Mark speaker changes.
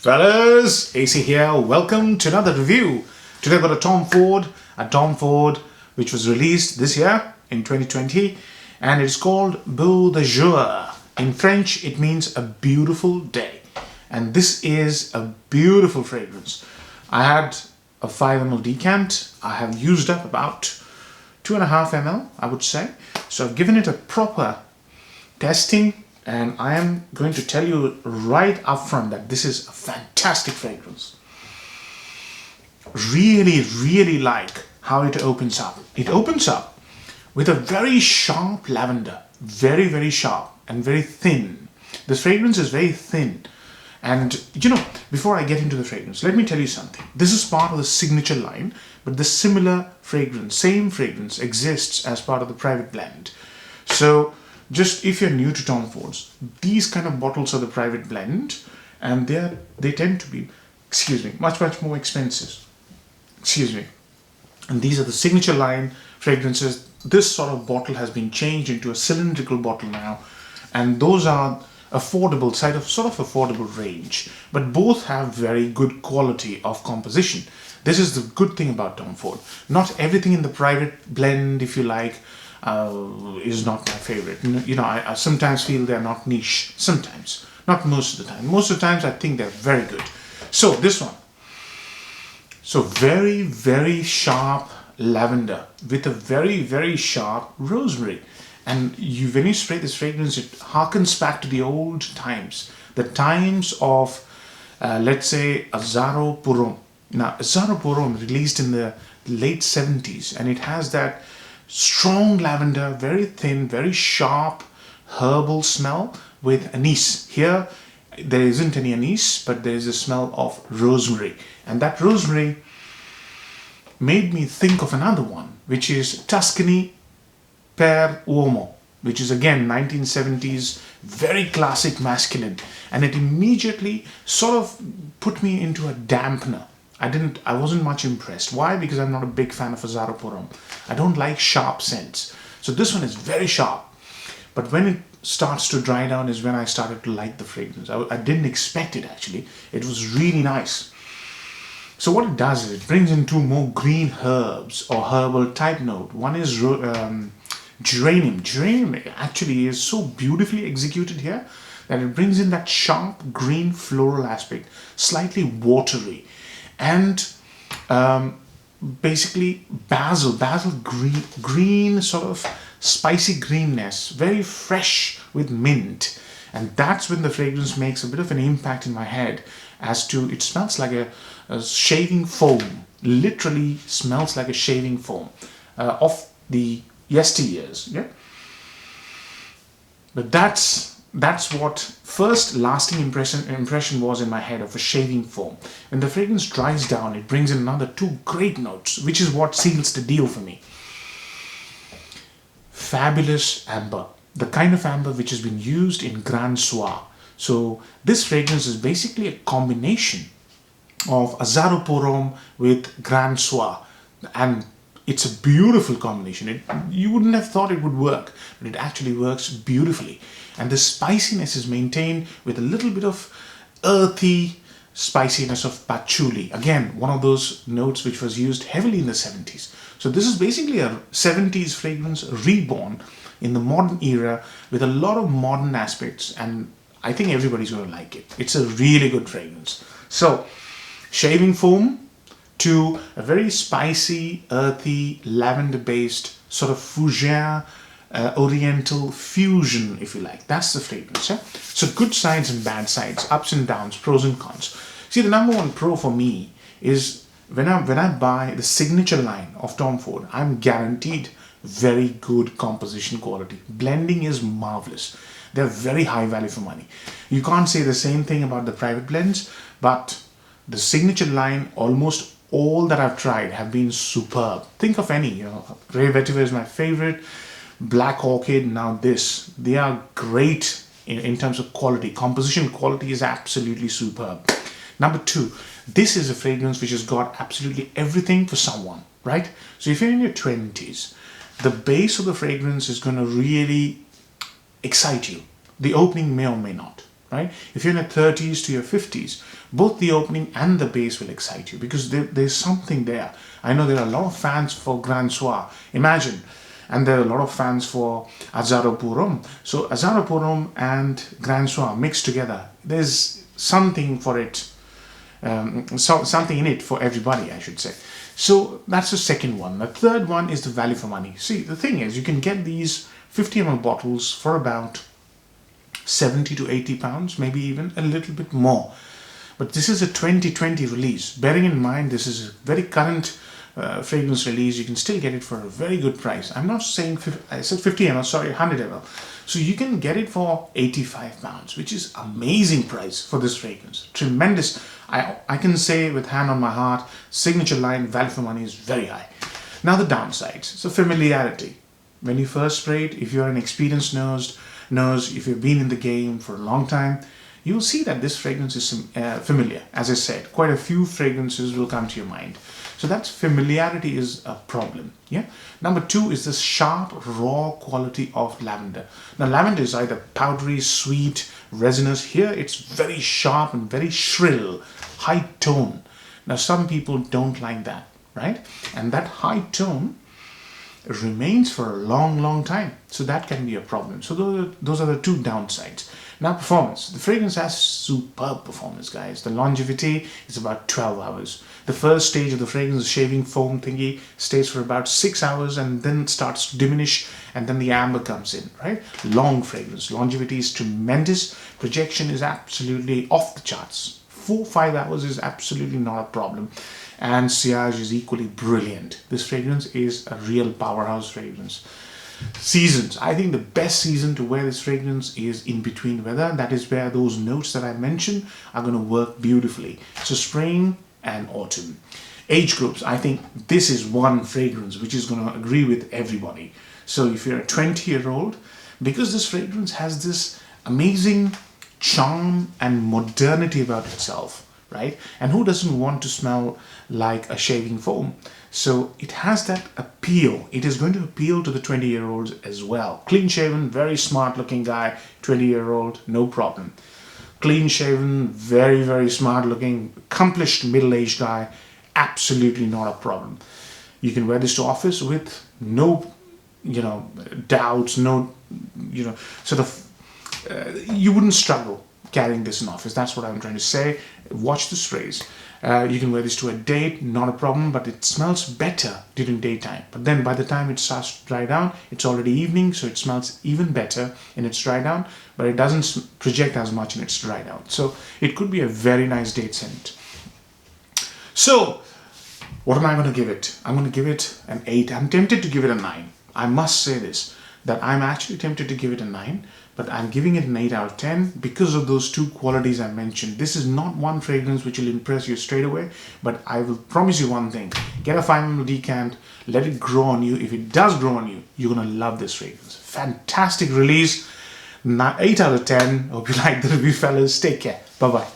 Speaker 1: Fellas, AC here. Welcome to another review. Today I've got a Tom Ford which was released this year in 2020, and it's called Beau de Jour. In French it means a beautiful day, and this is a beautiful fragrance. I had a 5 ml decant. I have used up about 2.5 ml, I would say. So I've given it a proper testing, and I am going to tell you right up front that this is a fantastic fragrance. Really like how it opens up. It opens up with a very sharp lavender, very sharp and very thin. This fragrance is very thin. And you know, before I get into the fragrance, let me tell you something. This is part of the signature line, but the similar fragrance, same fragrance exists as part of the private blend. So just if you're new to Tom Ford's, these kind of bottles are the private blend, and they tend to be, much more expensive. And these are the signature line fragrances. This sort of bottle has been changed into a cylindrical bottle now, and those are affordable, sort of affordable range, but both have very good quality of composition. This is the good thing about Tom Ford. Not everything in the private blend, if you like, is not my favorite. You know, I sometimes feel they're not niche. Sometimes, not most of the time. Most of the times I think they're very good. So this one, so very sharp lavender with a very sharp rosemary. And when you spray this fragrance, it harkens back to the old times, the times of let's say Azzaro. Now Azzaro released in the late 70s, and it has that strong lavender, very thin, very sharp herbal smell with anise. Here there isn't any anise, but there is a smell of rosemary, and that rosemary made me think of another one, which is Tuscany per uomo, which is again 1970s, very classic masculine, and it immediately sort of put me into a dampener. I wasn't much impressed. Why? Because I'm not a big fan of Azzaro. I don't like sharp scents. So this one is very sharp. But when it starts to dry down is when I started to like the fragrance. I didn't expect it actually. It was really nice. So what it does is it brings in two more green herbs or herbal type note. One is geranium. Geranium actually is so beautifully executed here that it brings in that sharp green floral aspect, slightly watery. And basically basil green sort of spicy greenness, very fresh with mint, and that's when the fragrance makes a bit of an impact in my head as to it smells like a shaving foam. Literally smells like a shaving foam of the yesteryears. Yeah, but that's what first lasting impression was in my head, of a shaving foam. When the fragrance dries down, it brings in another two great notes, which is what seals the deal for me. Fabulous amber, the kind of amber which has been used in Grand Soir. So this fragrance is basically a combination of Azzaro with Grand Soir, and it's a beautiful combination. You wouldn't have thought it would work, but it actually works beautifully. And the spiciness is maintained with a little bit of earthy spiciness of patchouli. Again, one of those notes which was used heavily in the 70s. So this is basically a 70s fragrance reborn in the modern era with a lot of modern aspects, and I think everybody's going to like it. It's a really good fragrance. So shaving foam to a very spicy, earthy, lavender-based sort of fougere, oriental fusion, if you like. That's the fragrance. Yeah? So good sides and bad sides, ups and downs, pros and cons. See, the number one pro for me is when I buy the signature line of Tom Ford, I'm guaranteed very good composition quality. Blending is marvelous. They're very high value for money. You can't say the same thing about the private blends, but the signature line, almost all that I've tried have been superb. Think of any, Ray Vetiver is my favorite, Black Orchid, now this. They are great in terms of quality. Composition quality is absolutely superb. Number two, this is a fragrance which has got absolutely everything for someone, right? So if you're in your 20s, the base of the fragrance is going to really excite you. The opening may or may not. right? If you're in your 30s to your 50s, both the opening and the base will excite you because there's something there. I know there are a lot of fans for Grand Soir. Imagine. And there are a lot of fans for Azzaro Purum. So Azzaro Purum and Grand Soir mixed together. There's something for it, something in it for everybody, I should say. So that's the second one. The third one is the value for money. See, the thing is, you can get these 50 ml bottles for about 70 to 80 pounds, maybe even a little bit more. But this is a 2020 release. Bearing in mind, this is a very current fragrance release. You can still get it for a very good price. I'm not saying, I said 50 ml, sorry, 100 ml. So you can get it for 85 pounds, which is amazing price for this fragrance. Tremendous. I can say with hand on my heart, signature line, value for money is very high. Now the downsides. So familiarity. When you first spray it, if you're an experienced nose, if you've been in the game for a long time, you'll see that this fragrance is familiar. As I said, quite a few fragrances will come to your mind. So that's familiarity is a problem. Yeah. Number two is this sharp, raw quality of lavender. Now, lavender is either powdery, sweet, resinous. Here, it's very sharp and very shrill, high tone. Now, some people don't like that, right? And that high tone remains for a long, long time. So that can be a problem. So those are the two downsides. Now, performance. The fragrance has superb performance, guys. The longevity is about 12 hours. The first stage of the fragrance, the shaving foam thingy, stays for about 6 hours and then starts to diminish, and then the amber comes in, right? Long fragrance. Longevity is tremendous. Projection is absolutely off the charts. 4-5 hours is absolutely not a problem. And sillage is equally brilliant. This fragrance is a real powerhouse fragrance. Seasons. I think the best season to wear this fragrance is in between weather. That is where those notes that I mentioned are going to work beautifully. So spring and autumn. Age groups. I think this is one fragrance which is going to agree with everybody. So if you're a 20-year-old, because this fragrance has this amazing charm and modernity about itself, right? And who doesn't want to smell like a shaving foam? So it has that appeal. It is going to appeal to the 20-year-olds as well. Clean shaven, very smart looking guy, 20-year-old, no problem. Clean shaven, very, very smart looking, accomplished middle-aged guy, absolutely not a problem. You can wear this to office with no, doubts, no, sort of, you wouldn't struggle carrying this in office. That's what I'm trying to say. Watch the sprays. You can wear this to a date, not a problem, but it smells better during daytime. But then by the time it starts to dry down, it's already evening, so it smells even better in its dry down, but it doesn't project as much in its dry down. So it could be a very nice date scent. So what am I going to give it? I'm going to give it an 8. I'm tempted to give it a 9. I must say this, that I'm actually tempted to give it a 9, but I'm giving it an 8 out of 10 because of those two qualities I mentioned. This is not one fragrance which will impress you straight away, but I will promise you one thing. Get a 5 ml decant, let it grow on you. If it does grow on you, you're going to love this fragrance. Fantastic release. 8 out of 10. Hope you like the review, fellas. Take care. Bye-bye.